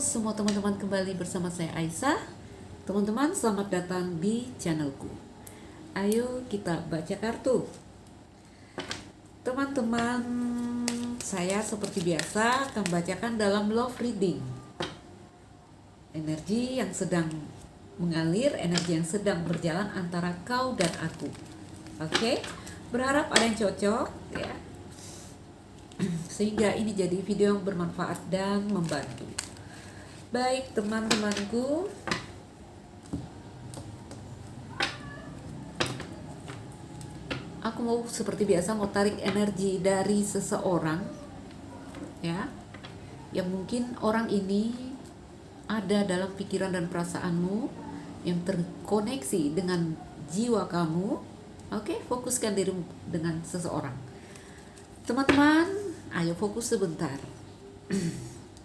semua teman-teman, kembali bersama saya Aisyah. Teman-teman, selamat datang di channelku. Ayo kita baca kartu. Teman-teman, saya seperti biasa akan bacakan dalam love reading. Energi yang sedang mengalir, energi yang sedang berjalan antara kau dan aku. Oke? Berharap ada yang cocok ya. Sehingga ini jadi video yang bermanfaat dan membantu. Baik teman-temanku, aku mau seperti biasa mau tarik energi dari seseorang ya, yang mungkin orang ini ada dalam pikiran dan perasaanmu, yang terkoneksi dengan jiwa kamu. Oke, fokuskan diri dengan seseorang. Teman-teman, ayo fokus sebentar.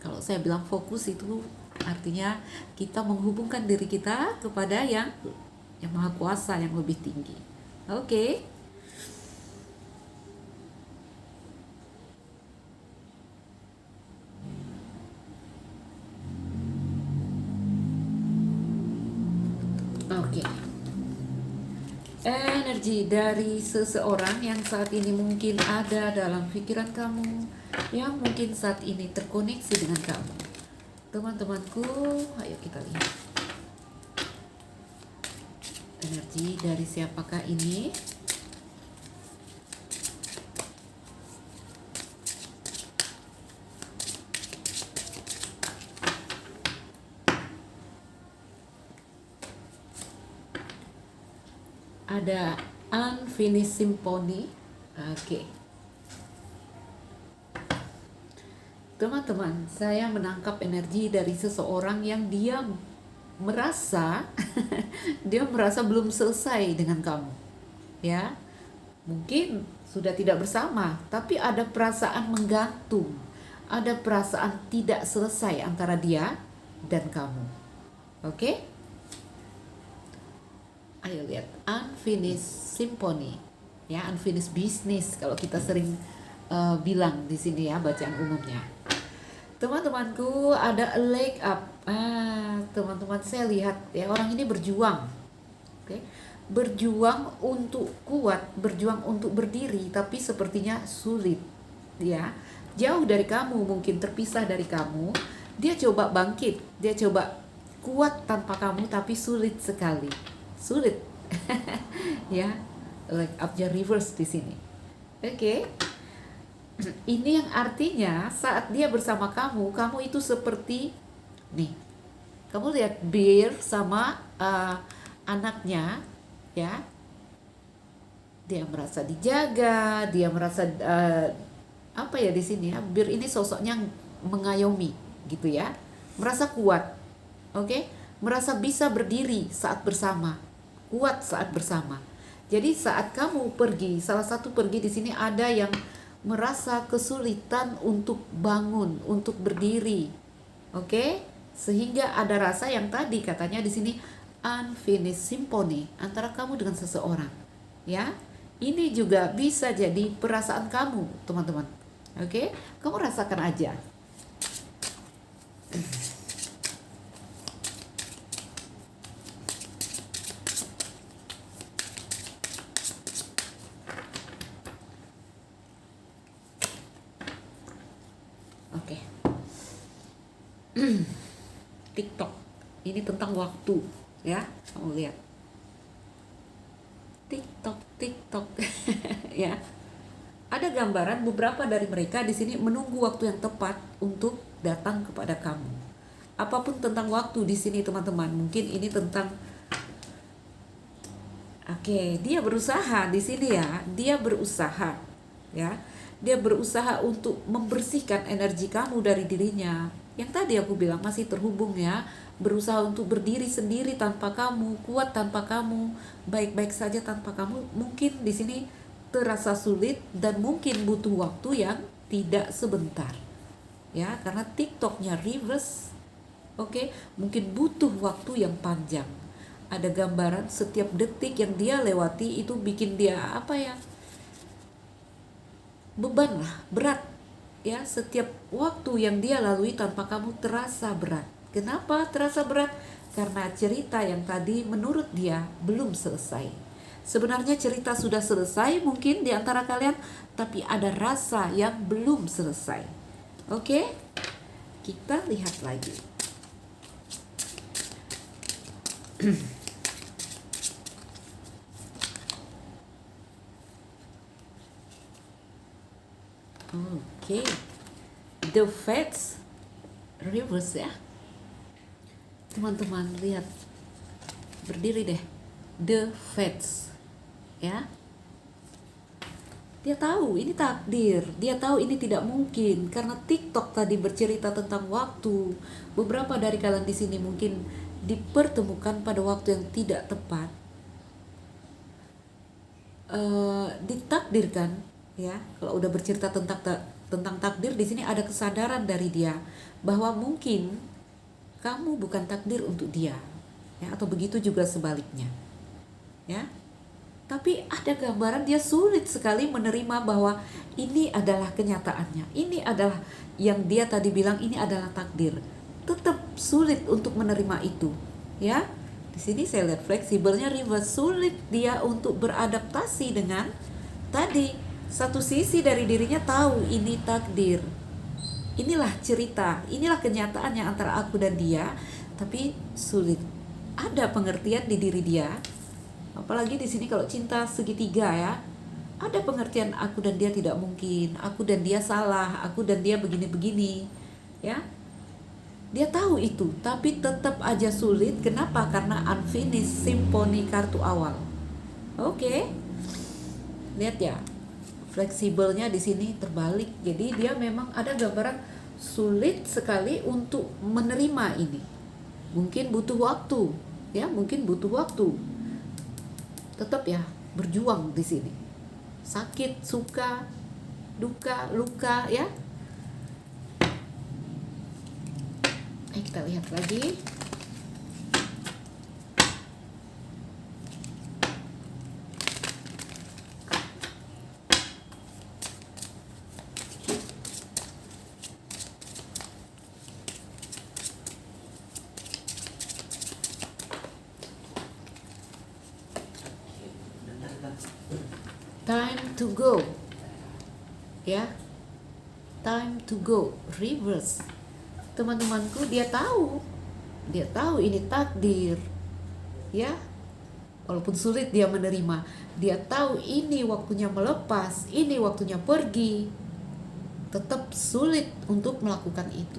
Kalau saya bilang fokus itu artinya kita menghubungkan diri kita kepada yang maha kuasa, yang lebih tinggi. Oke. Oke. Energi dari seseorang yang saat ini mungkin ada dalam pikiran kamu, yang mungkin saat ini terkoneksi dengan kamu. Teman-temanku, ayo kita lihat. Energi dari siapakah ini? Ada Unfinished Symphony. Oke. Teman-teman, saya menangkap energi dari seseorang yang dia merasa dia merasa belum selesai dengan kamu. Ya. Mungkin sudah tidak bersama, tapi ada perasaan menggantung. Ada perasaan tidak selesai antara dia dan kamu. Oke? Ayo lihat Unfinished Symphony, ya, unfinished business kalau kita sering bilang di sini ya, bacaan umumnya. Teman-temanku, ada a leg up. Teman-teman, saya lihat ya, orang ini berjuang, oke, berjuang untuk kuat, berjuang untuk berdiri, tapi sepertinya sulit, ya, jauh dari kamu, mungkin terpisah dari kamu. Dia coba bangkit, dia coba kuat tanpa kamu, tapi sulit sekali. Sulit. Ya, like upnya reverse di sini. Oke. Ini yang artinya saat dia bersama kamu, kamu itu seperti nih. Kamu lihat Bear sama anaknya, ya. Dia merasa dijaga, dia merasa apa ya di sini ya? Bear ini sosoknya mengayomi gitu ya. Merasa kuat. Oke? Merasa bisa berdiri saat bersama. Kuat saat bersama. Jadi saat kamu pergi, salah satu pergi di sini ada yang merasa kesulitan untuk bangun, untuk berdiri. Oke? Sehingga ada rasa yang tadi katanya di sini unfinished symphony antara kamu dengan seseorang. Ya. Ini juga bisa jadi perasaan kamu, teman-teman. Oke? Kamu rasakan aja. Oke. TikTok. Ini tentang waktu, ya. Kamu lihat. TikTok. Ya. Ada gambaran beberapa dari mereka di sini menunggu waktu yang tepat untuk datang kepada kamu. Apapun tentang waktu di sini, teman-teman. Mungkin ini tentang dia berusaha di sini ya. Dia berusaha, ya. Dia berusaha untuk membersihkan energi kamu dari dirinya. Yang tadi aku bilang masih terhubung ya. Berusaha untuk berdiri sendiri tanpa kamu, kuat tanpa kamu, baik-baik saja tanpa kamu. Mungkin di sini terasa sulit dan mungkin butuh waktu yang tidak sebentar. Ya, karena TikToknya reverse. Oke, mungkin butuh waktu yang panjang. Ada gambaran setiap detik yang dia lewati itu bikin dia beban lah, berat ya, setiap waktu yang dia lalui tanpa kamu terasa berat. Kenapa terasa berat? Karena cerita yang tadi menurut dia belum selesai. Sebenarnya cerita sudah selesai mungkin di antara kalian, tapi ada rasa yang belum selesai. Oke? Kita lihat lagi. Oke. The Fates reverse ya. Teman-teman lihat, berdiri deh. The Fates ya. Dia tahu ini takdir, dia tahu ini tidak mungkin karena TikTok tadi bercerita tentang waktu. Beberapa dari kalian di sini mungkin dipertemukan pada waktu yang tidak tepat, ditakdirkan ya. Kalau udah bercerita tentang takdir, di sini ada kesadaran dari dia bahwa mungkin kamu bukan takdir untuk dia ya, atau begitu juga sebaliknya ya. Tapi ada gambaran dia sulit sekali menerima bahwa ini adalah kenyataannya, ini adalah yang dia tadi bilang, ini adalah takdir. Tetap sulit untuk menerima itu ya. Di sini saya lihat fleksibelnya reverse, sulit dia untuk beradaptasi dengan tadi. Satu sisi dari dirinya tahu ini takdir, inilah cerita, inilah kenyataan yang antara aku dan dia, tapi sulit ada pengertian di diri dia. Apalagi di sini kalau cinta segitiga ya, ada pengertian aku dan dia tidak mungkin, aku dan dia salah, aku dan dia begini-begini ya. Dia tahu itu, tapi tetap aja sulit. Kenapa? Karena unfinished symphony kartu awal. Oke. Lihat ya, fleksibelnya di sini terbalik. Jadi dia memang ada gambaran sulit sekali untuk menerima ini. Mungkin butuh waktu ya, mungkin butuh waktu. Tetap ya berjuang di sini. Sakit, suka, duka, luka ya. Kita lihat lagi. Time to go ya, time to go reverse. Teman-temanku, dia tahu ini takdir ya, walaupun sulit dia menerima. Dia tahu ini waktunya melepas, ini waktunya pergi, tetap sulit untuk melakukan itu.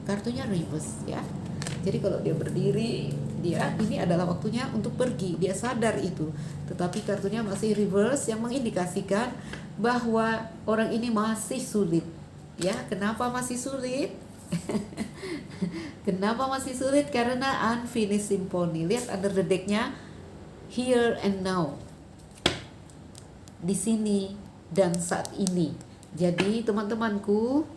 Kartunya reverse ya. Jadi kalau dia berdiri, dia ini adalah waktunya untuk pergi, dia sadar itu. Tetapi kartunya masih reverse yang mengindikasikan bahwa orang ini masih sulit ya. Kenapa masih sulit? Kenapa masih sulit? Karena unfinished symphony. Lihat under the deck-nya, here and now, di sini dan saat ini. Jadi teman-temanku,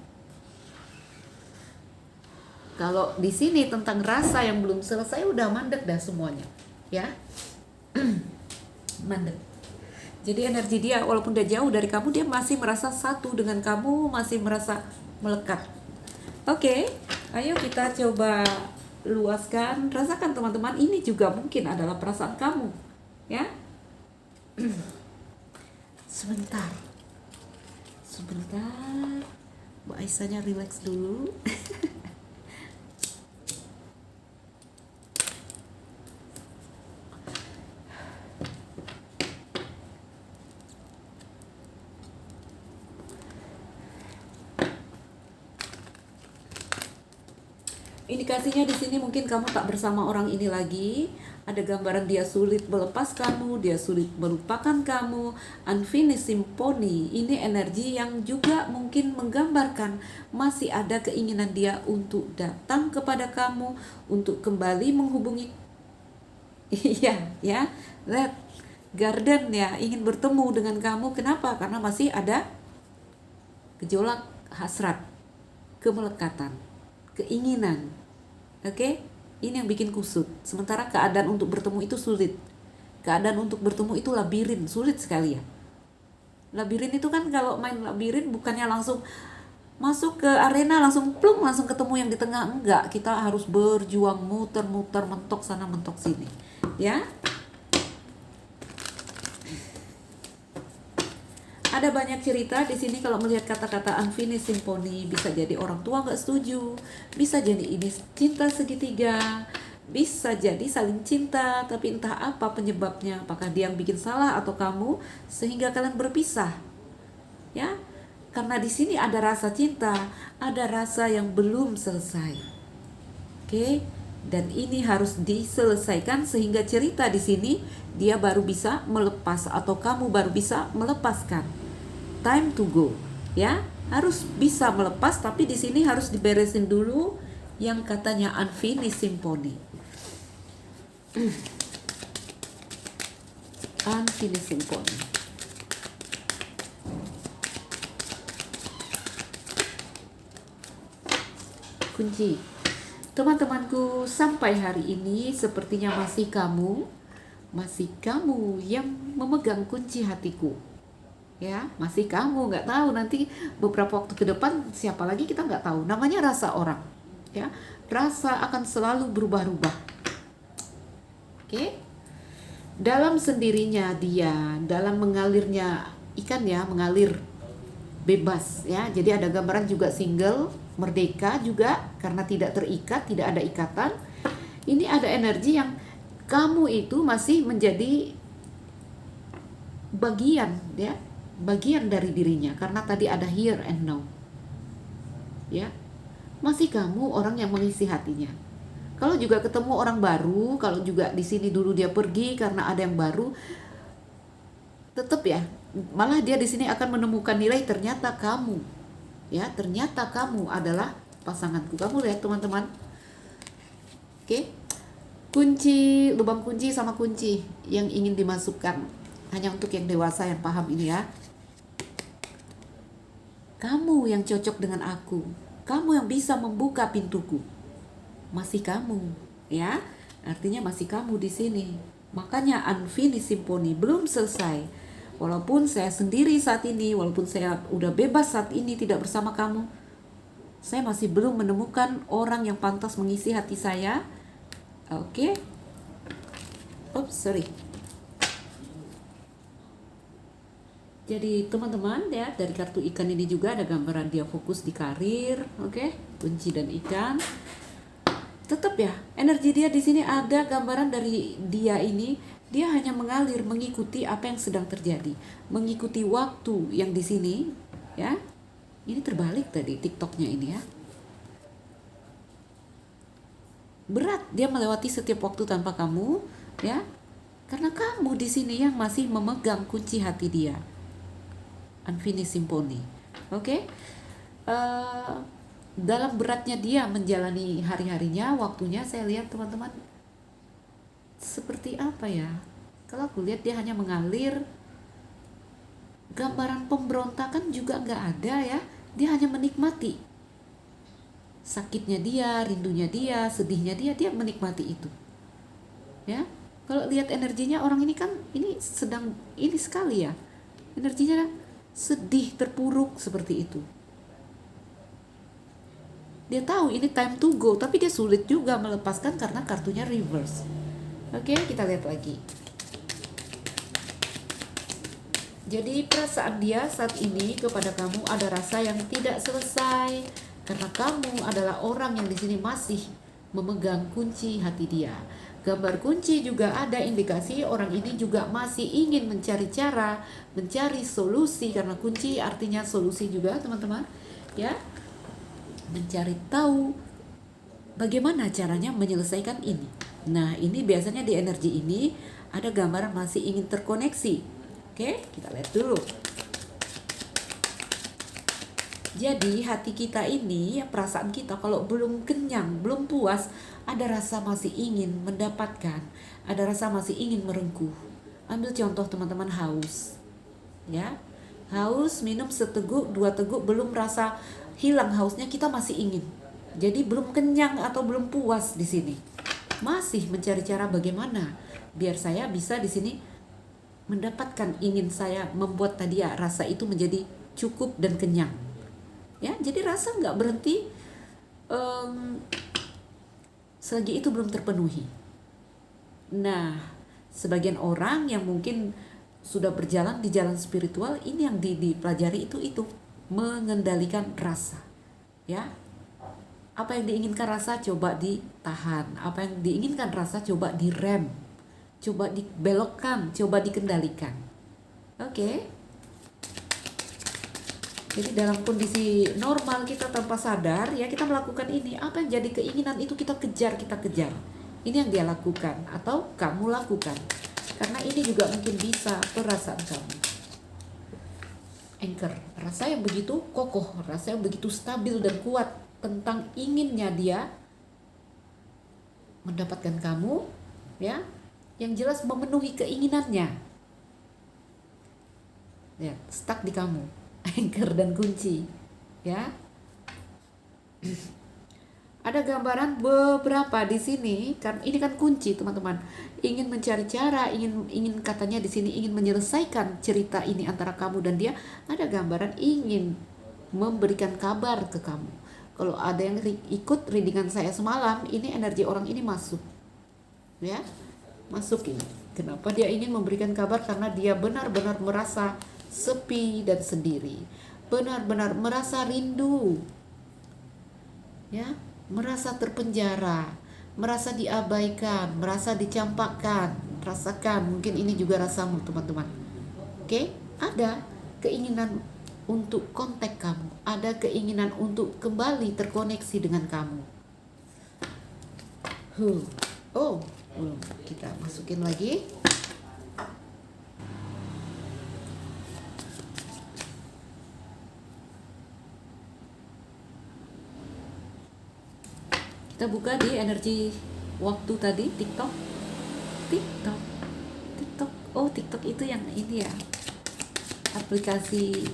kalau di sini tentang rasa yang belum selesai, udah mandek dah semuanya ya. Mandek. Jadi energi dia walaupun udah jauh dari kamu, dia masih merasa satu dengan kamu, masih merasa melekat. Oke, ayo kita coba luaskan. Rasakan teman-teman, ini juga mungkin adalah perasaan kamu ya. Sebentar Bu Aisyahnya relax dulu. Indikasinya di sini mungkin kamu tak bersama orang ini lagi. Ada gambaran dia sulit melepas kamu, dia sulit melupakan kamu. Unfinished symphony, ini energi yang juga mungkin menggambarkan masih ada keinginan dia untuk datang kepada kamu, untuk kembali menghubungi. Iya, ya. Red Garden ya, ingin bertemu dengan kamu. Kenapa? Karena masih ada gejolak hasrat, kemelekatan, keinginan. Oke, ini yang bikin kusut. Sementara keadaan untuk bertemu itu sulit. Keadaan untuk bertemu itu labirin, sulit sekali ya. Labirin itu kan, kalau main labirin bukannya langsung masuk ke arena langsung plung langsung ketemu yang di tengah, enggak, kita harus berjuang muter-muter, mentok sana mentok sini ya. Ada banyak cerita di sini kalau melihat kata-kata unfinished symphony. Bisa jadi orang tua nggak setuju, bisa jadi ini cinta segitiga, bisa jadi saling cinta, tapi entah apa penyebabnya, apakah dia yang bikin salah atau kamu, sehingga kalian berpisah ya. Karena di sini ada rasa cinta, ada rasa yang belum selesai. Oke, dan ini harus diselesaikan sehingga cerita di sini dia baru bisa melepas atau kamu baru bisa melepaskan. Time to go ya, harus bisa melepas, tapi di sini harus diberesin dulu yang katanya unfinished symphony. Unfinished symphony. Kunci. Teman-temanku, sampai hari ini sepertinya masih kamu yang memegang kunci hatiku. Ya, masih kamu, nggak tahu nanti beberapa waktu ke depan siapa lagi kita nggak tahu. Namanya rasa orang, ya, rasa akan selalu berubah-ubah. Oke, dalam sendirinya dia, dalam mengalirnya ikan ya, mengalir bebas ya. Jadi ada gambaran juga single, merdeka juga karena tidak terikat, tidak ada ikatan. Ini ada energi yang kamu itu masih menjadi bagian ya, bagian dari dirinya, karena tadi ada here and now ya. Masih kamu orang yang mengisi hatinya. Kalau juga ketemu orang baru, kalau juga di sini dulu dia pergi karena ada yang baru, tetap ya, malah dia di sini akan menemukan nilai, ternyata kamu ya, ternyata kamu adalah pasanganku. Kamu lihat teman-teman. Oke, kunci, lubang kunci sama kunci yang ingin dimasukkan hanya untuk yang dewasa yang paham ini ya. Kamu yang cocok dengan aku, kamu yang bisa membuka pintuku, masih kamu ya, artinya masih kamu di sini. Makanya unfinished symphony, belum selesai. Walaupun saya sendiri saat ini, walaupun saya udah bebas saat ini tidak bersama kamu, saya masih belum menemukan orang yang pantas mengisi hati saya. Oke. Oops, sorry. Jadi teman-teman ya, dari kartu ikan ini juga ada gambaran dia fokus di karir, oke? Kunci dan ikan. Tetap ya, energi dia di sini ada gambaran dari dia ini, dia hanya mengalir mengikuti apa yang sedang terjadi, mengikuti waktu yang di sini ya. Ini terbalik tadi TikToknya ini ya. Berat dia melewati setiap waktu tanpa kamu ya. Karena kamu di sini yang masih memegang kunci hati dia. Unfinished symphony. Oke. Dalam beratnya dia menjalani hari-harinya, waktunya, saya lihat teman-teman seperti apa ya. Kalau aku lihat dia hanya mengalir. Gambaran pemberontakan juga nggak ada ya. Dia hanya menikmati sakitnya dia, rindunya dia, sedihnya dia menikmati itu ya. Kalau lihat energinya orang ini kan, ini sedang ini sekali ya, energinya sedih, terpuruk seperti itu. Dia tahu ini time to go, tapi dia sulit juga melepaskan karena kartunya reverse. Oke, kita lihat lagi. Jadi perasaan dia saat ini kepada kamu ada rasa yang tidak selesai, karena kamu adalah orang yang di sini masih memegang kunci hati dia. Gambar kunci juga ada indikasi orang ini juga masih ingin mencari cara, mencari solusi, karena kunci artinya solusi juga teman-teman ya. Mencari tahu bagaimana caranya menyelesaikan ini. Nah, ini biasanya di energi ini ada gambaran masih ingin terkoneksi. Oke, kita lihat dulu. Jadi hati kita ini, perasaan kita kalau belum kenyang, belum puas, ada rasa masih ingin mendapatkan, ada rasa masih ingin merengkuh. Ambil contoh teman-teman, haus ya, haus, minum seteguk, 2 teguk, belum rasa hilang hausnya, kita masih ingin. Jadi belum kenyang atau belum puas di sini. Masih mencari cara bagaimana biar saya bisa di sini mendapatkan ingin saya, membuat tadi ya rasa itu menjadi cukup dan kenyang. Ya, jadi rasa nggak berhenti em, selagi itu belum terpenuhi. Nah, sebagian orang yang mungkin sudah berjalan di jalan spiritual, ini yang dipelajari itu mengendalikan rasa. Ya, apa yang diinginkan rasa coba ditahan, apa yang diinginkan rasa coba direm, coba dibelokkan, coba dikendalikan. Oke. Jadi dalam kondisi normal kita tanpa sadar ya kita melakukan ini. Apa yang jadi keinginan itu kita kejar, kita kejar. Ini yang dia lakukan atau kamu lakukan. Karena ini juga mungkin bisa perasaan kamu. Anchor, rasa yang begitu kokoh, rasa yang begitu stabil dan kuat tentang inginnya dia mendapatkan kamu, ya, yang jelas memenuhi keinginannya. Ya, stuck di kamu. Anchor dan kunci, ya. Ada gambaran beberapa di sini kan, ini kan kunci teman-teman. Ingin mencari cara, ingin katanya di sini ingin menyelesaikan cerita ini antara kamu dan dia. Ada gambaran ingin memberikan kabar ke kamu. Kalau ada yang ikut readingan saya semalam, ini energi orang ini masuk, ya, masuk ini. Kenapa dia ingin memberikan kabar? Karena dia benar-benar merasa sepi dan sendiri, benar-benar merasa rindu, ya, merasa terpenjara, merasa diabaikan, merasa dicampakkan. Rasakan, mungkin ini juga rasamu teman-teman. Oke, ada keinginan untuk kontak kamu, ada keinginan untuk kembali terkoneksi dengan kamu. Oh, belum, kita masukin lagi. Kita buka di energi waktu tadi, TikTok. Oh, TikTok itu yang ini ya, aplikasi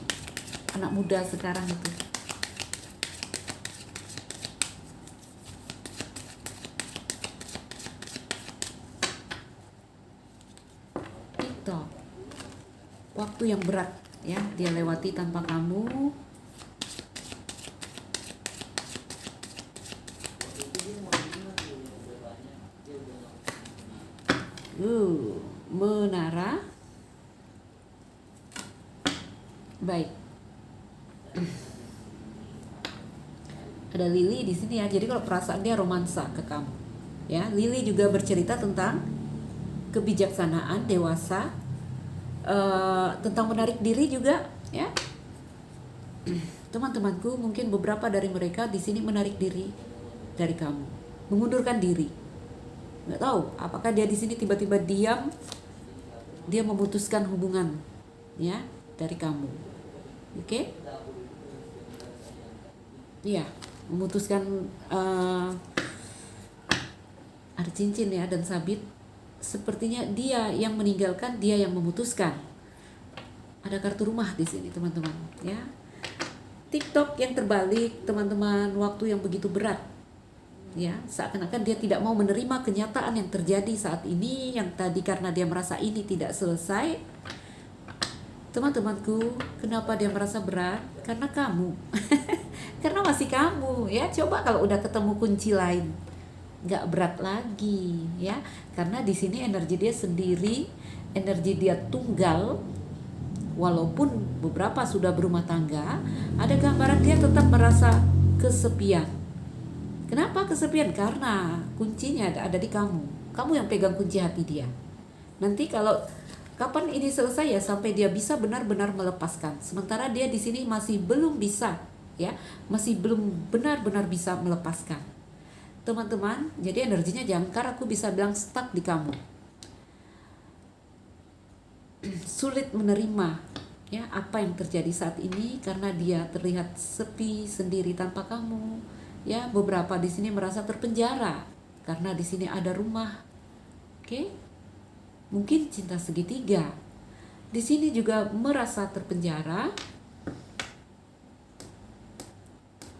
anak muda sekarang itu. TikTok, waktu yang berat ya, dia lewati tanpa kamu. Menara. Baik. Ada Lily di sini ya. Jadi kalau perasaan dia romansa ke kamu. Ya, Lily juga bercerita tentang kebijaksanaan dewasa, tentang menarik diri juga, ya. Teman-temanku, mungkin beberapa dari mereka di sini menarik diri dari kamu, mengundurkan diri. Nggak tahu apakah dia di sini tiba-tiba diam, dia memutuskan hubungan, ya, dari kamu. Oke? Iya, memutuskan. Ada cincin ya dan sabit. Sepertinya dia yang meninggalkan, dia yang memutuskan. Ada kartu rumah di sini teman-teman, ya. TikTok yang terbalik teman-teman, waktu yang begitu berat, ya, seakan-akan dia tidak mau menerima kenyataan yang terjadi saat ini, yang tadi karena dia merasa ini tidak selesai. Teman-temanku, kenapa dia merasa berat? Karena kamu. Karena masih kamu, ya. Coba kalau udah ketemu kunci lain, nggak berat lagi, ya. Karena di sini energi dia sendiri, energi dia tunggal. Walaupun beberapa sudah berumah tangga, ada gambaran dia tetap merasa kesepian. Kenapa kesepian? Karena kuncinya ada di kamu. Kamu yang pegang kunci hati dia. Nanti kalau kapan ini selesai ya, sampai dia bisa benar-benar melepaskan. Sementara dia di sini masih belum bisa, ya, masih belum benar-benar bisa melepaskan. Teman-teman, jadi energinya jangkar, aku bisa bilang stuck di kamu. Sulit menerima, ya, apa yang terjadi saat ini karena dia terlihat sepi sendiri tanpa kamu. Ya, beberapa di sini merasa terpenjara karena di sini ada rumah. Oke? Mungkin cinta segitiga. Di sini juga merasa terpenjara.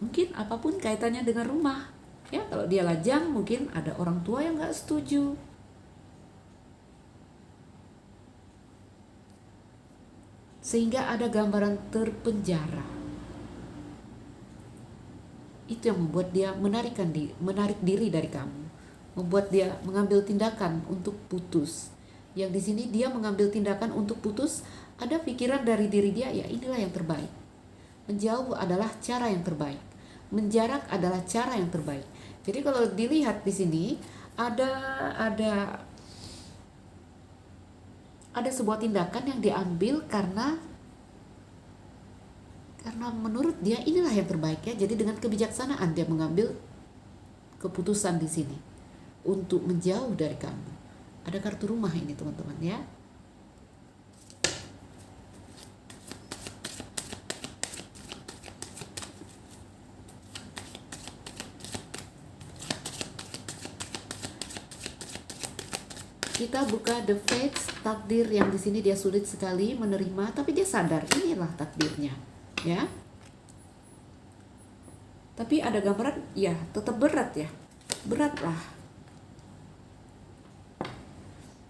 Mungkin apapun kaitannya dengan rumah. Ya, kalau dia lajang mungkin ada orang tua yang nggak setuju. Sehingga ada gambaran terpenjara. Itu yang membuat dia menarik diri dari kamu, membuat dia mengambil tindakan untuk putus. Yang di sini dia mengambil tindakan untuk putus, ada pikiran dari diri dia, ya inilah yang terbaik. Menjauh adalah cara yang terbaik. Menjarak adalah cara yang terbaik. Jadi kalau dilihat di sini ada sebuah tindakan yang diambil karena menurut dia inilah yang terbaik ya. Jadi dengan kebijaksanaan dia mengambil keputusan di sini untuk menjauh dari kamu. Ada kartu rumah ini teman-teman ya. Kita buka the fates, takdir yang di sini dia sulit sekali menerima, tapi dia sadar inilah takdirnya, ya. Tapi ada gambaran, ya tetap berat ya, beratlah.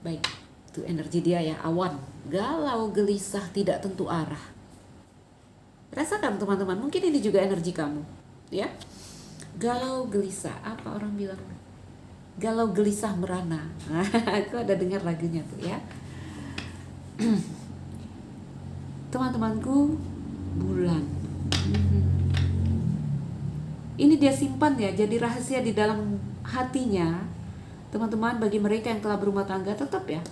Baik, itu energi dia ya, awan, galau, gelisah, tidak tentu arah. Rasakan teman-teman, mungkin ini juga energi kamu, ya. Galau, gelisah, apa orang bilang? Galau gelisah merana. Aku ada dengar lagunya tuh ya. Teman-temanku, bulan. Ini dia simpan ya, jadi rahasia di dalam hatinya. Teman-teman, bagi mereka yang telah berumah tangga, tetap ya.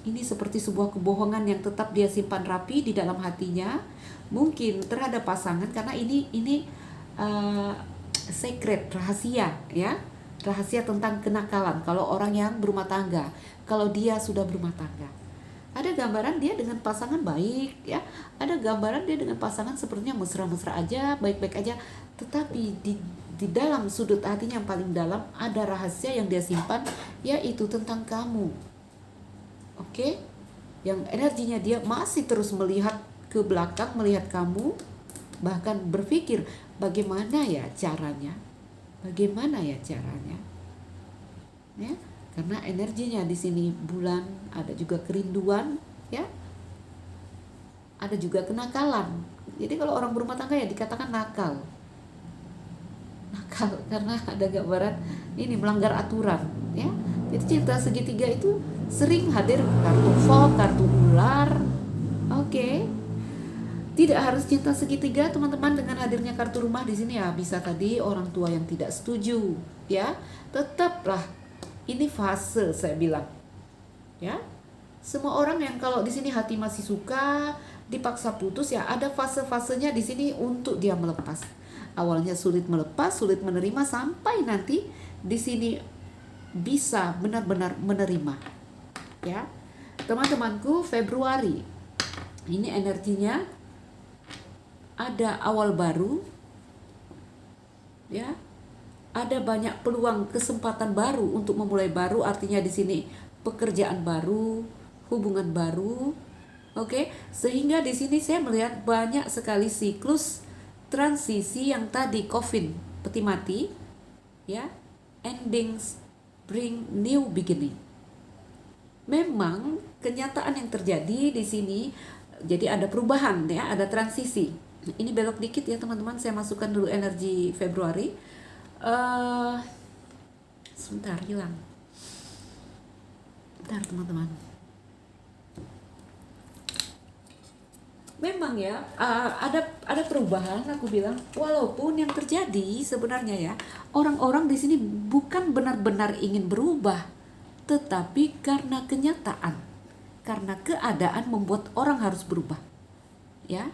Ini seperti sebuah kebohongan yang tetap dia simpan rapi di dalam hatinya. Mungkin terhadap pasangan, karena ini secret, rahasia ya. Rahasia tentang kenakalan kalau orang yang berumah tangga, kalau dia sudah berumah tangga. Ada gambaran dia dengan pasangan baik ya, ada gambaran dia dengan pasangan sepertinya mesra-mesra aja, baik-baik aja, tetapi di dalam sudut hatinya yang paling dalam ada rahasia yang dia simpan, yaitu tentang kamu. Oke? Yang energinya dia masih terus melihat ke belakang, melihat kamu, bahkan berpikir bagaimana ya caranya. Bagaimana ya caranya? Ya, karena energinya di sini bulan, ada juga kerinduan, ya. Ada juga kenakalan. Jadi kalau orang berumah tangga ya dikatakan nakal. Nakal karena ada gambaran ini melanggar aturan, ya. Jadi cinta segitiga itu sering hadir kartu fog, kartu ular. Oke. Tidak harus cinta segitiga teman-teman dengan hadirnya kartu rumah di sini ya, bisa tadi orang tua yang tidak setuju ya. Tetaplah ini fase saya bilang. Ya. Semua orang yang kalau di sini hati masih suka, dipaksa putus ya, ada fase-fasenya di sini untuk dia melepas. Awalnya sulit melepas, sulit menerima, sampai nanti di sini bisa benar-benar menerima. Ya. Teman-temanku, Februari. Ini energinya ada awal baru, ya, ada banyak peluang kesempatan baru untuk memulai baru, artinya di sini pekerjaan baru, hubungan baru, oke, sehingga di sini saya melihat banyak sekali siklus transisi yang tadi coffin, peti mati, ya, endings bring new beginning. Memang kenyataan yang terjadi di sini, jadi ada perubahan ya, ada transisi. Ini belok dikit ya teman-teman, saya masukkan dulu energi Februari. Sebentar, hilang. Bentar teman-teman. Memang ya, ada perubahan, aku bilang, walaupun yang terjadi sebenarnya ya, orang-orang di sini bukan benar-benar ingin berubah, tetapi karena kenyataan, karena keadaan membuat orang harus berubah. Ya.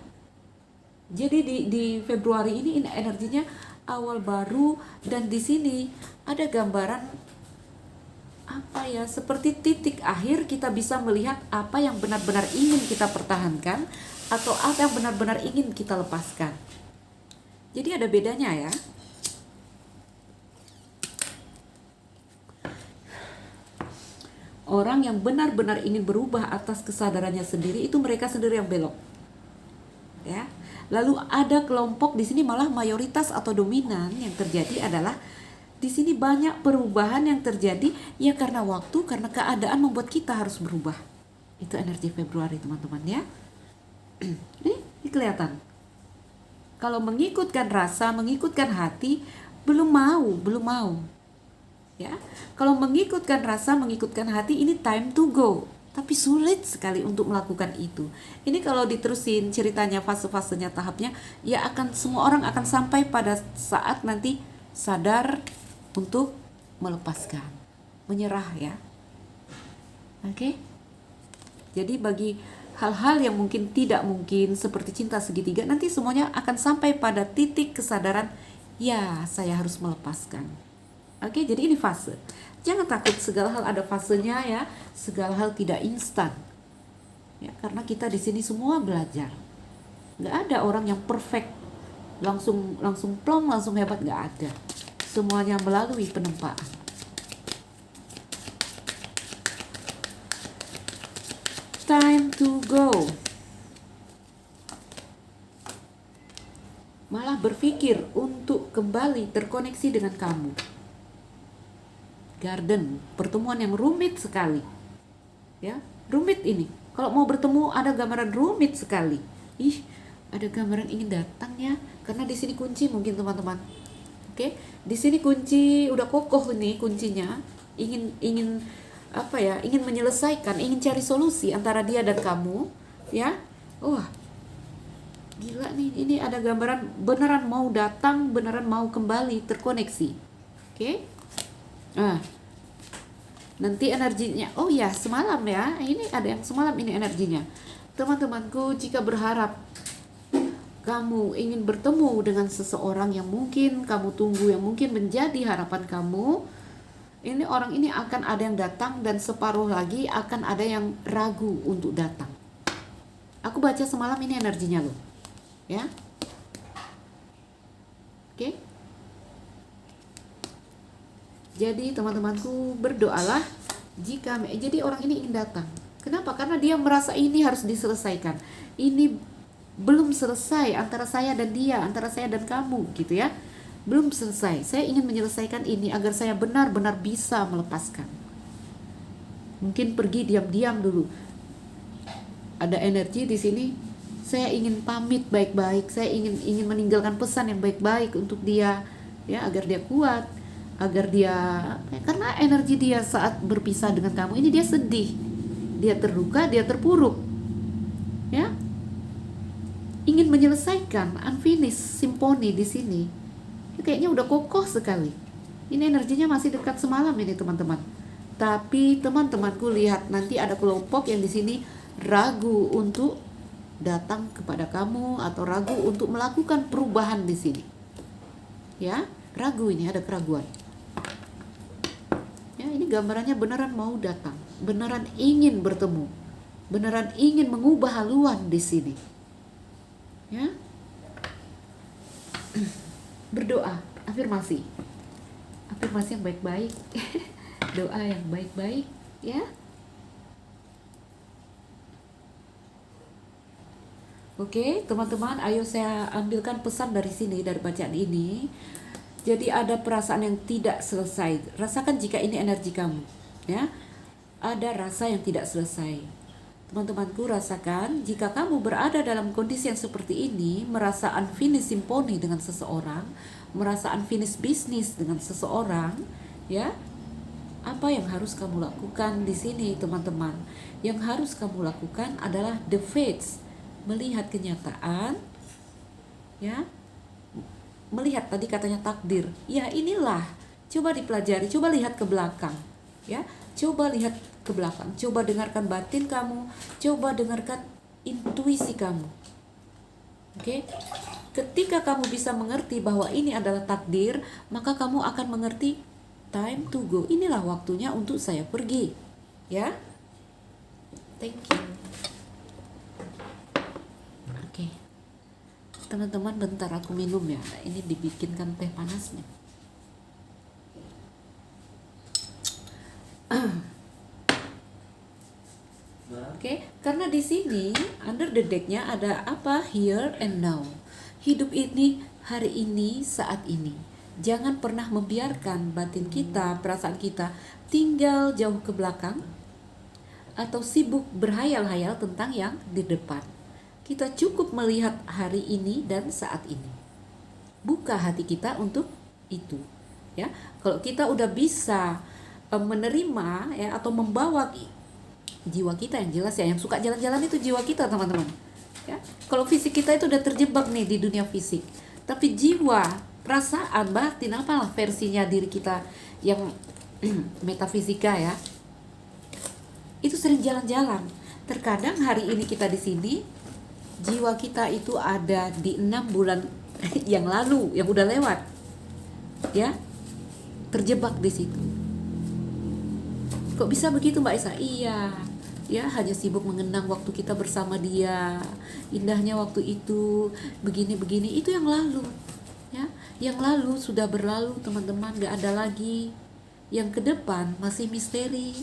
Jadi di Februari ini energinya awal baru, dan di sini ada gambaran apa ya, seperti titik akhir kita bisa melihat apa yang benar-benar ingin kita pertahankan atau apa yang benar-benar ingin kita lepaskan. Jadi ada bedanya ya. Orang yang benar-benar ingin berubah atas kesadarannya sendiri, itu mereka sendiri yang belok. Ya. Lalu ada kelompok di sini malah mayoritas atau dominan yang terjadi adalah di sini banyak perubahan yang terjadi ya, karena waktu, karena keadaan membuat kita harus berubah. Itu energi Februari teman-teman ya. Ini kelihatan. Kalau mengikutkan rasa, mengikutkan hati, belum mau. Ya, kalau mengikutkan rasa, mengikutkan hati, ini time to go. Tapi sulit sekali untuk melakukan itu. Ini kalau diterusin ceritanya, fase-fasenya, tahapnya, ya semua orang akan sampai pada saat nanti sadar untuk melepaskan, menyerah ya. Oke? Jadi bagi hal-hal yang mungkin tidak mungkin seperti cinta segitiga, nanti semuanya akan sampai pada titik kesadaran, ya saya harus melepaskan. Oke, jadi ini fase. Jangan takut, segala hal ada fasenya ya, segala hal tidak instan. Ya, karena kita di sini semua belajar. Nggak ada orang yang perfect, langsung plong, langsung hebat, nggak ada. Semuanya melalui penempaan. Time to go. Malah berpikir untuk kembali terkoneksi dengan kamu. Garden, pertemuan yang rumit sekali. Ya, rumit ini. Kalau mau bertemu ada gambaran rumit sekali. Ada gambaran ingin datang ya, karena di sini kunci mungkin teman-teman. Oke, di sini kunci udah kokoh nih kuncinya. Ingin menyelesaikan, ingin cari solusi antara dia dan kamu, ya. Wah, gila nih, ini ada gambaran beneran mau datang, beneran mau kembali terkoneksi. Oke. Nanti energinya, oh ya semalam ya, ini ada yang semalam ini energinya. Teman-temanku, jika berharap kamu ingin bertemu dengan seseorang yang mungkin kamu tunggu, yang mungkin menjadi harapan kamu, ini orang ini akan ada yang datang dan separuh lagi akan ada yang ragu untuk datang. Aku baca semalam ini energinya loh. Ya. Oke. Jadi teman-temanku, berdoalah jadi orang ini ingin datang. Kenapa? Karena dia merasa ini harus diselesaikan. Ini belum selesai antara saya dan dia, antara saya dan kamu gitu ya. Belum selesai. Saya ingin menyelesaikan ini agar saya benar-benar bisa melepaskan. Mungkin pergi diam-diam dulu. Ada energi di sini. Saya ingin pamit baik-baik. Saya ingin meninggalkan pesan yang baik-baik untuk dia, ya, agar dia kuat, agar dia, karena energi dia saat berpisah dengan kamu ini dia sedih, dia terluka, dia terpuruk, ya. Ingin menyelesaikan unfinished symphony di sini. Kayaknya udah kokoh sekali. Ini energinya masih dekat semalam ini teman-teman. Tapi teman-temanku lihat nanti ada kelompok yang di sini ragu untuk datang kepada kamu atau ragu untuk melakukan perubahan di sini. Ya, ragu, ini ada keraguan. Ya, ini gambarannya beneran mau datang, beneran ingin bertemu, beneran ingin mengubah haluan di sini. Ya. Berdoa, afirmasi yang baik-baik. Doa yang baik-baik, ya. Oke, teman-teman, ayo saya ambilkan pesan dari sini, dari bacaan ini. Jadi ada perasaan yang tidak selesai. Rasakan jika ini energi kamu, ya. Ada rasa yang tidak selesai. Teman-temanku, rasakan jika kamu berada dalam kondisi yang seperti ini, merasa unfinished symphony dengan seseorang, merasa unfinished business dengan seseorang, ya. Apa yang harus kamu lakukan di sini, teman-teman? Yang harus kamu lakukan adalah the fates, melihat kenyataan, ya. Melihat, tadi katanya takdir. Ya, inilah. Coba dipelajari, coba lihat ke belakang, ya. Coba lihat ke belakang, coba dengarkan batin kamu, coba dengarkan intuisi kamu. Oke? Ketika kamu bisa mengerti bahwa ini adalah takdir, maka kamu akan mengerti time to go. Inilah waktunya untuk saya pergi. Ya? Thank you. Oke. Teman-teman, bentar aku minum ya. Ini dibikinkan teh panasnya. Oke, karena di sini under the deck-nya ada apa? Here and now. Hidup ini, hari ini, saat ini. Jangan pernah membiarkan batin kita, perasaan kita tinggal jauh ke belakang atau sibuk berhayal-hayal tentang yang di depan. Kita cukup melihat hari ini dan saat ini. Buka hati kita untuk itu, ya. Kalau kita udah bisa menerima, ya, atau membawa jiwa kita, yang jelas ya, yang suka jalan-jalan itu jiwa kita, teman-teman. Ya, kalau fisik kita itu udah terjebak nih di dunia fisik, tapi jiwa, perasaan, batin, apalah versinya diri kita yang metafisika, ya, itu sering jalan-jalan. Terkadang hari ini kita di sini, jiwa kita itu ada di 6 bulan yang lalu, yang udah lewat, ya, terjebak di situ. Kok bisa begitu, Mbak Isa? Iya, ya, hanya sibuk mengenang waktu kita bersama dia, indahnya waktu itu, begini-begini, itu yang lalu, ya, yang lalu sudah berlalu, teman-teman, gak ada lagi. Yang ke depan masih misteri,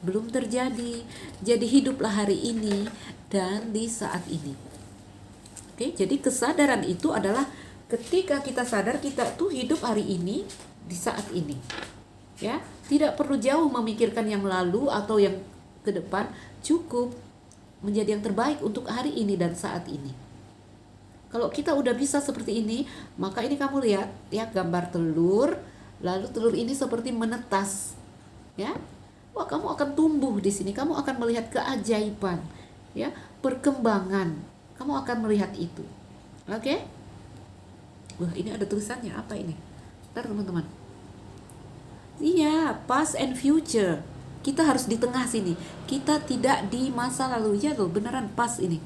belum terjadi. Jadi hiduplah hari ini dan di saat ini. Oke, jadi kesadaran itu adalah ketika kita sadar kita tuh hidup hari ini di saat ini. Ya, tidak perlu jauh memikirkan yang lalu atau yang ke depan, cukup menjadi yang terbaik untuk hari ini dan saat ini. Kalau kita udah bisa seperti ini, maka ini kamu lihat ya gambar telur, lalu telur ini seperti menetas, ya. Wah, kamu akan tumbuh di sini, kamu akan melihat keajaiban, ya, perkembangan. Kamu akan melihat itu. Oke? Wah, ini ada tulisannya apa ini? Ntar teman-teman. Iya, past and future. Kita harus di tengah sini. Kita tidak di masa lalu. Ya loh, beneran pas ini.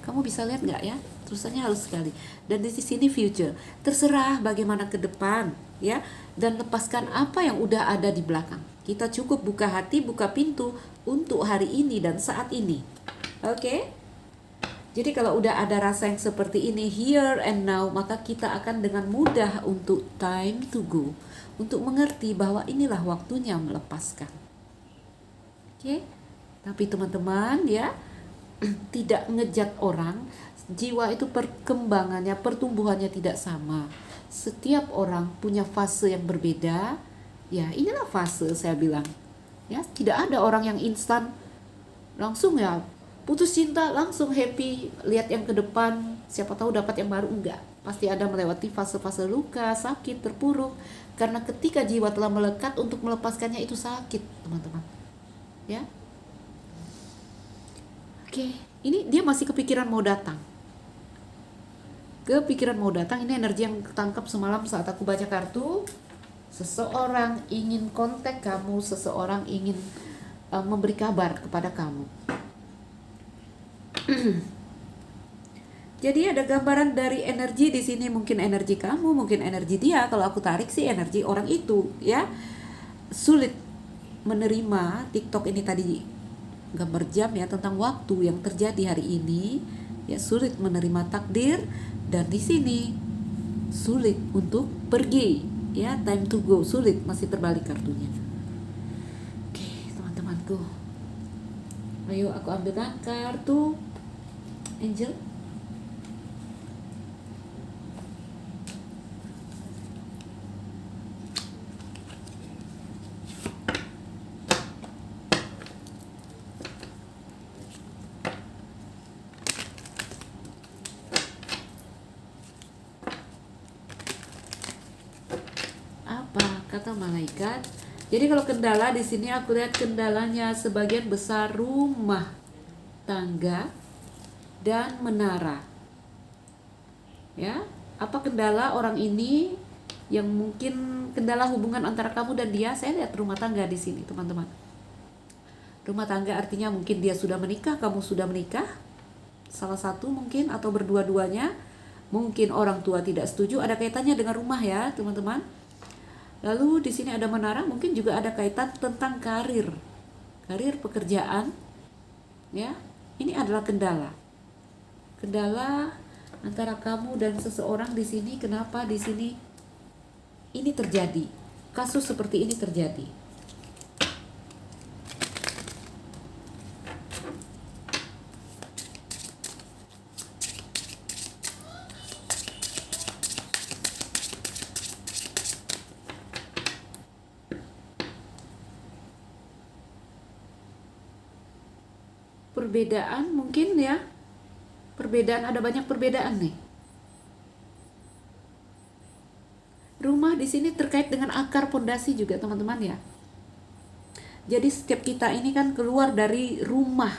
Kamu bisa lihat nggak ya? Tulisannya halus sekali. Dan di sini future. Terserah bagaimana ke depan, ya. Dan lepaskan apa yang udah ada di belakang. Kita cukup buka hati, buka pintu untuk hari ini dan saat ini. Oke? Jadi kalau udah ada rasa yang seperti ini, here and now, maka kita akan dengan mudah untuk time to go. Untuk mengerti bahwa inilah waktunya melepaskan. Oke? Tapi teman-teman, ya, tidak ngejat orang. Jiwa itu perkembangannya, pertumbuhannya tidak sama. Setiap orang punya fase yang berbeda. Ya, inilah fase saya bilang. Ya, tidak ada orang yang instan langsung ya putus cinta langsung happy, lihat yang ke depan, siapa tahu dapat yang baru. Enggak, pasti ada melewati fase-fase luka, sakit, terpuruk, karena ketika jiwa telah melekat untuk melepaskannya itu sakit, teman-teman, ya. Oke, ini dia masih kepikiran mau datang, ini energi yang ketangkap semalam saat aku baca kartu. Seseorang ingin kontak kamu, seseorang ingin memberi kabar kepada kamu. Jadi ada gambaran dari energi di sini, mungkin energi kamu, mungkin energi dia. Kalau aku tarik sih energi orang itu, ya. Sulit menerima TikTok ini tadi gambar jam ya tentang waktu yang terjadi hari ini, ya, sulit menerima takdir, dan di sini sulit untuk pergi, ya, time to go, sulit, masih terbalik kartunya. Oke, teman-temanku. Ayo aku ambilkan kartu Angel. Apa kata malaikat? Jadi kalau kendala di sini aku lihat kendalanya sebagian besar rumah tangga dan menara. Ya, apa kendala orang ini yang mungkin kendala hubungan antara kamu dan dia? Saya lihat rumah tangga di sini, teman-teman. Rumah tangga artinya mungkin dia sudah menikah, kamu sudah menikah. Salah satu mungkin atau berdua-duanya. Mungkin orang tua tidak setuju, ada kaitannya dengan rumah ya, teman-teman. Lalu di sini ada menara, mungkin juga ada kaitan tentang karir. Karir, pekerjaan. Ya, ini adalah kendala. Kendala antara kamu dan seseorang di sini. Kenapa di sini ini terjadi? Kasus seperti ini terjadi. Perbedaan mungkin ya. perbedaan, ada banyak perbedaan nih. Rumah di sini terkait dengan akar pondasi juga teman-teman ya. Jadi setiap kita ini kan keluar dari rumah,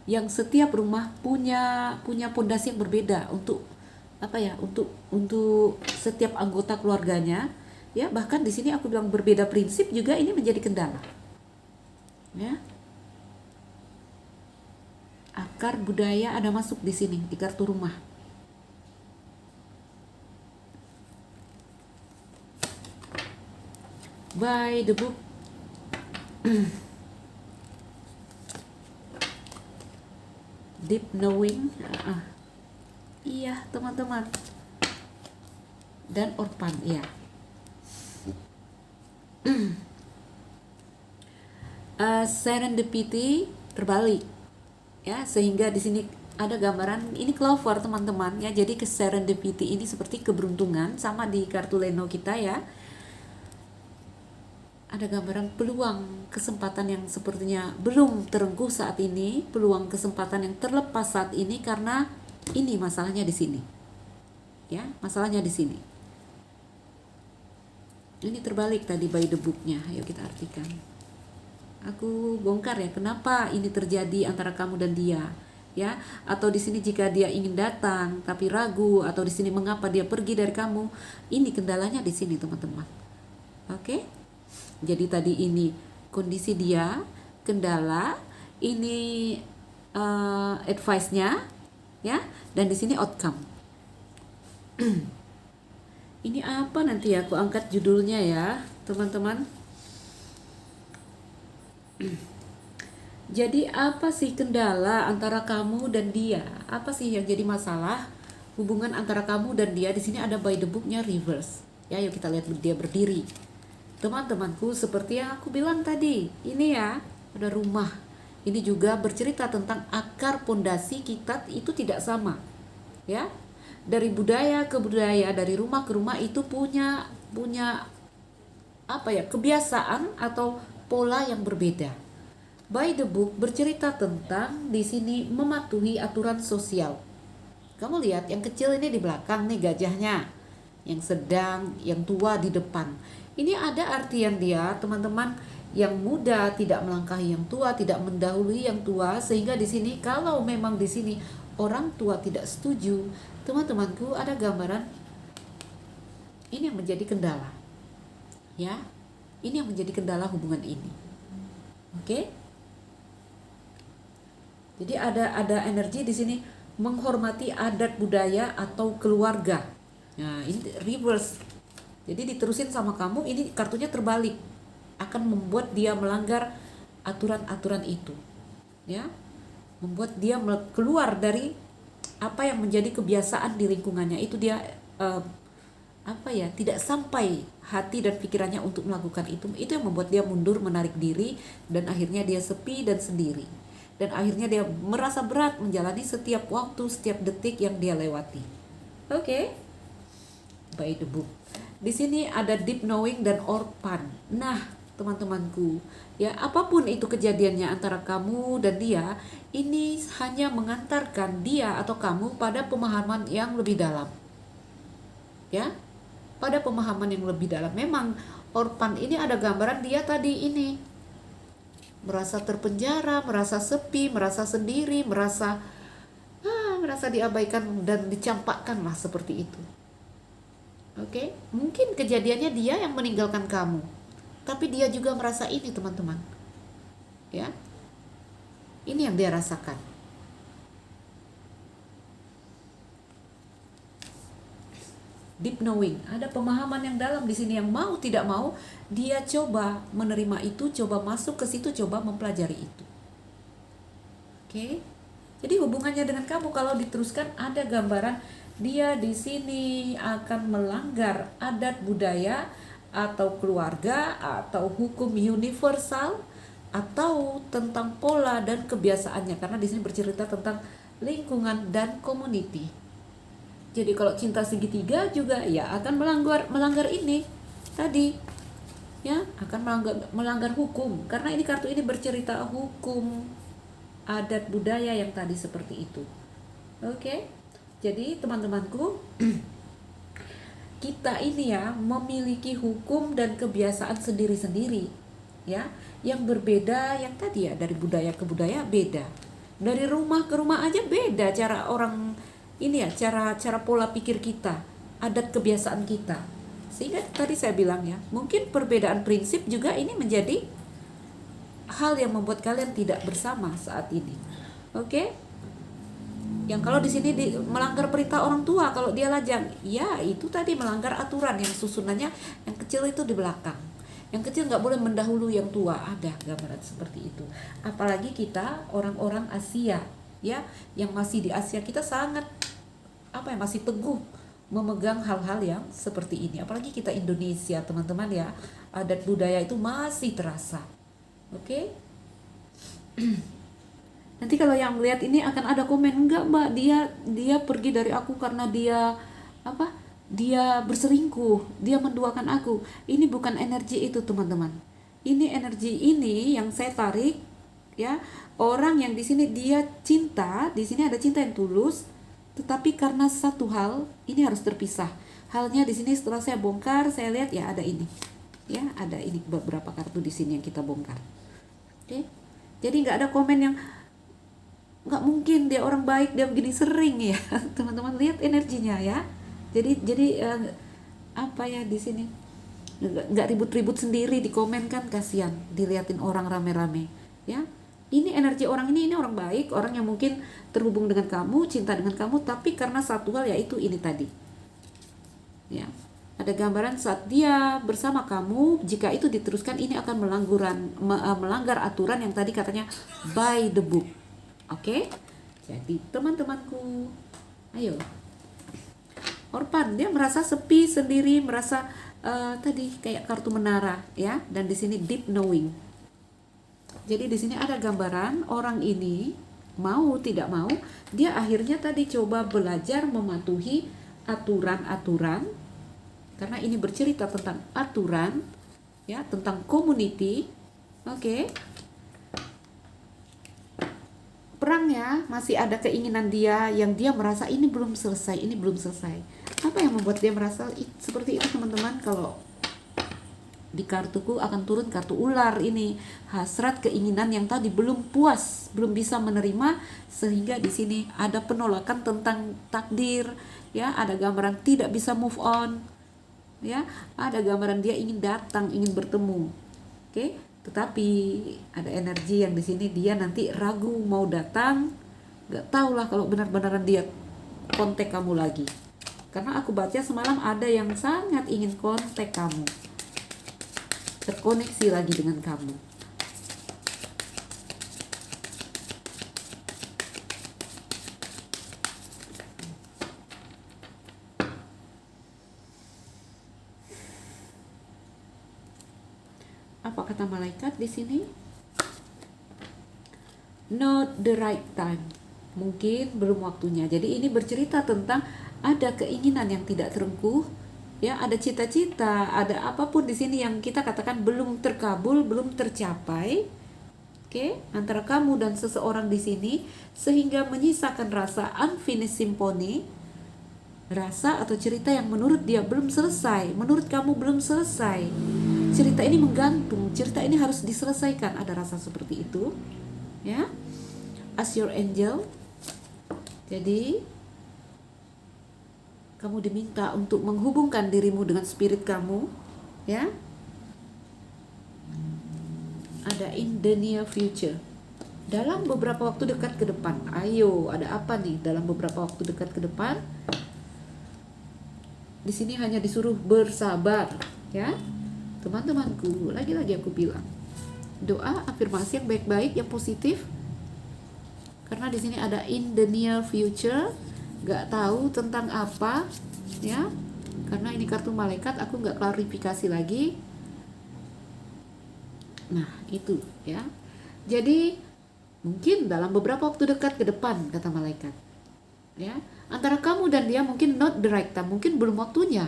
yang setiap rumah punya pondasi yang berbeda untuk apa ya, untuk setiap anggota keluarganya ya. Bahkan di sini aku bilang berbeda prinsip juga, ini menjadi kendala ya. Akar budaya ada masuk di sini di kartu rumah. By the book. Deep knowing. Iya teman-teman. Dan orphan ya. Serendipity terbalik ya, sehingga di sini ada gambaran ini clover teman-teman ya. Jadi ke serendipity ini seperti keberuntungan, sama di kartu Leno kita ya. Ada gambaran peluang kesempatan yang sepertinya belum terengkuh saat ini, peluang kesempatan yang terlepas saat ini, karena ini masalahnya di sini. Ya, masalahnya di sini. Ini terbalik tadi by the book-nya. Ayo kita artikan. Aku bongkar ya kenapa ini terjadi antara kamu dan dia. Ya, atau di sini jika dia ingin datang tapi ragu, atau di sini mengapa dia pergi dari kamu. Ini kendalanya di sini, teman-teman. Oke? Jadi tadi ini kondisi dia, kendala, ini advice-nya, ya, dan di sini outcome. Ini apa nanti ya? Aku angkat judulnya ya, teman-teman. Jadi apa sih kendala antara kamu dan dia? Apa sih yang jadi masalah hubungan antara kamu dan dia? Di sini ada by the book-nya reverse. Ya, yuk kita lihat dia berdiri. Teman-temanku, seperti yang aku bilang tadi, ini ya, ada rumah. Ini juga bercerita tentang akar pondasi kita itu tidak sama. Ya. Dari budaya ke budaya, dari rumah ke rumah itu punya apa ya? Kebiasaan atau pola yang berbeda. By the book bercerita tentang di sini mematuhi aturan sosial. Kamu lihat yang kecil ini di belakang nih gajahnya, yang sedang, yang tua di depan. Ini ada artian dia, teman-teman, yang muda tidak melangkahi yang tua, tidak mendahului yang tua, sehingga di sini kalau memang di sini orang tua tidak setuju, teman-temanku, ada gambaran ini yang menjadi kendala. Ya. Ini yang menjadi kendala hubungan ini. Oke? Jadi ada energi di sini menghormati adat budaya atau keluarga. Nah, ini reverse. Jadi diterusin sama kamu, ini kartunya terbalik. Akan membuat dia melanggar aturan-aturan itu. Ya. Membuat dia keluar dari apa yang menjadi kebiasaan di lingkungannya. Itu dia tidak sampai hati dan pikirannya untuk melakukan itu. Itu yang membuat dia mundur, menarik diri, dan akhirnya dia sepi dan sendiri. Dan akhirnya dia merasa berat menjalani setiap waktu, setiap detik yang dia lewati. Oke? By the book. Di sini ada deep knowing dan orphan. Nah, teman-temanku, ya, apapun itu kejadiannya antara kamu dan dia, ini hanya mengantarkan dia atau kamu pada pemahaman yang lebih dalam. Ya, pada pemahaman yang lebih dalam. Memang orphan ini ada gambaran dia tadi ini merasa terpenjara, merasa sepi, merasa sendiri, merasa diabaikan dan dicampakkan lah seperti itu. Oke, mungkin kejadiannya dia yang meninggalkan kamu, tapi dia juga merasa ini, teman-teman. Ya, ini yang dia rasakan. Deep knowing, ada pemahaman yang dalam di sini, yang mau tidak mau dia coba menerima itu, coba masuk ke situ, coba mempelajari itu. Oke, jadi hubungannya dengan kamu kalau diteruskan ada gambaran dia di sini akan melanggar adat budaya atau keluarga atau hukum universal atau tentang pola dan kebiasaannya, karena di sini bercerita tentang lingkungan dan community. Jadi kalau cinta segitiga juga ya akan melanggar ini tadi. Ya, akan melanggar hukum, karena ini kartu ini bercerita hukum, adat budaya yang tadi seperti itu. Oke. Jadi teman-temanku, kita ini ya memiliki hukum dan kebiasaan sendiri-sendiri, ya, yang berbeda. Yang tadi ya, dari budaya ke budaya beda, dari rumah ke rumah aja beda cara orang ini ya, cara pola pikir kita, adat kebiasaan kita. Sehingga tadi saya bilang ya, mungkin perbedaan prinsip juga ini menjadi hal yang membuat kalian tidak bersama saat ini. Oke? Yang kalau di sini melanggar perintah orang tua, kalau dia lajang, ya itu tadi melanggar aturan yang susunannya yang kecil itu di belakang. Yang kecil nggak boleh mendahului yang tua, ada gambaran seperti itu. Apalagi kita orang-orang Asia, ya, yang masih di Asia, kita sangat masih teguh memegang hal-hal yang seperti ini. Apalagi kita Indonesia, teman-teman ya, adat budaya itu masih terasa. Oke? Nanti kalau yang lihat ini akan ada komen, enggak mbak, dia pergi dari aku karena dia dia berselingkuh, dia menduakan aku. Ini bukan energi itu, teman-teman. Ini energi ini yang saya tarik, ya. Orang yang di sini dia cinta, di sini ada cinta yang tulus, tetapi karena satu hal ini harus terpisah. Halnya di sini setelah saya bongkar, saya lihat ya ada ini, ya ada ini beberapa kartu di sini yang kita bongkar. Oke, jadi nggak ada komen yang nggak mungkin dia orang baik, dia begini, sering ya. Teman-teman lihat energinya ya. Jadi di sini nggak ribut-ribut sendiri di komen, kan kasihan diliatin orang rame-rame ya. Ini energi orang ini orang baik, orang yang mungkin terhubung dengan kamu, cinta dengan kamu, tapi karena satu hal yaitu ini tadi ya, ada gambaran saat dia bersama kamu, jika itu diteruskan ini akan melanggar aturan yang tadi katanya by the book. Oke, jadi teman-temanku, ayo. Orpan, dia merasa sepi sendiri, merasa tadi kayak kartu menara ya, dan di sini deep knowing. Jadi di sini ada gambaran orang ini mau tidak mau, dia akhirnya tadi coba belajar mematuhi aturan-aturan, karena ini bercerita tentang aturan ya, tentang community. Oke. Perangnya masih ada keinginan dia yang dia merasa ini belum selesai. Apa yang membuat dia merasa seperti itu, teman-teman? Kalau di kartuku akan turun kartu ular ini, hasrat keinginan yang tadi belum puas, belum bisa menerima, sehingga di sini ada penolakan tentang takdir, ya, ada gambaran tidak bisa move on, ya, ada gambaran dia ingin datang, ingin bertemu. Oke, tetapi ada energi yang di sini dia nanti ragu mau datang, nggak tahulah kalau benar-benaran dia kontak kamu lagi. Karena aku baca semalam ada yang sangat ingin kontak kamu, terkoneksi lagi dengan kamu. Apa kata malaikat di sini? Not the right time. Mungkin belum waktunya. Jadi ini bercerita tentang ada keinginan yang tidak terengkuh, ya, ada cita-cita, ada apapun di sini yang kita katakan belum terkabul, belum tercapai. Oke, antara kamu dan seseorang di sini, sehingga menyisakan rasa unfinished symphony, rasa atau cerita yang menurut dia belum selesai, menurut kamu belum selesai. Cerita ini menggantung, cerita ini harus diselesaikan, ada rasa seperti itu, ya. As your angel. Jadi kamu diminta untuk menghubungkan dirimu dengan spirit kamu, ya. Ada in the near future, dalam beberapa waktu dekat ke depan. Ayo, ada apa nih dalam beberapa waktu dekat ke depan? Di sini hanya disuruh bersabar, ya. Teman-temanku, lagi-lagi aku bilang, doa afirmasi yang baik-baik, yang positif. Karena di sini ada in the near future, gak tahu tentang apa, ya. Karena ini kartu malaikat, aku gak klarifikasi lagi. Nah, itu ya. Jadi mungkin dalam beberapa waktu dekat ke depan, kata malaikat, ya. Antara kamu dan dia mungkin not the right time, mungkin belum waktunya.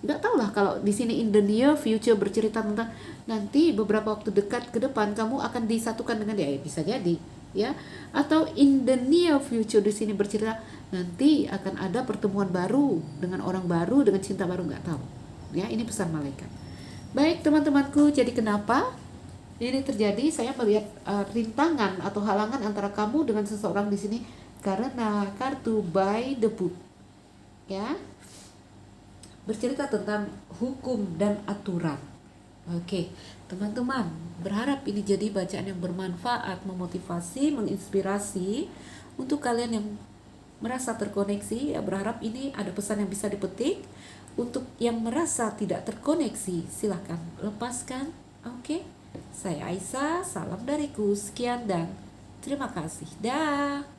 Nggak tahu lah kalau di sini in the near future bercerita tentang nanti beberapa waktu dekat ke depan kamu akan disatukan dengan dia, ya bisa jadi ya. Atau in the near future, di sini bercerita nanti akan ada pertemuan baru dengan orang baru, dengan cinta baru, nggak tahu. Ya, ini pesan malaikat. Baik teman-temanku, jadi kenapa ini terjadi? Saya melihat rintangan atau halangan antara kamu dengan seseorang di sini karena kartu by the book, ya, bercerita tentang hukum dan aturan. Oke, teman-teman, berharap ini jadi bacaan yang bermanfaat, memotivasi, menginspirasi untuk kalian yang merasa terkoneksi. Ya, berharap ini ada pesan yang bisa dipetik. Untuk yang merasa tidak terkoneksi, silahkan lepaskan. Oke, saya Aisyah, salam dariku, sekian dan terima kasih. Dah.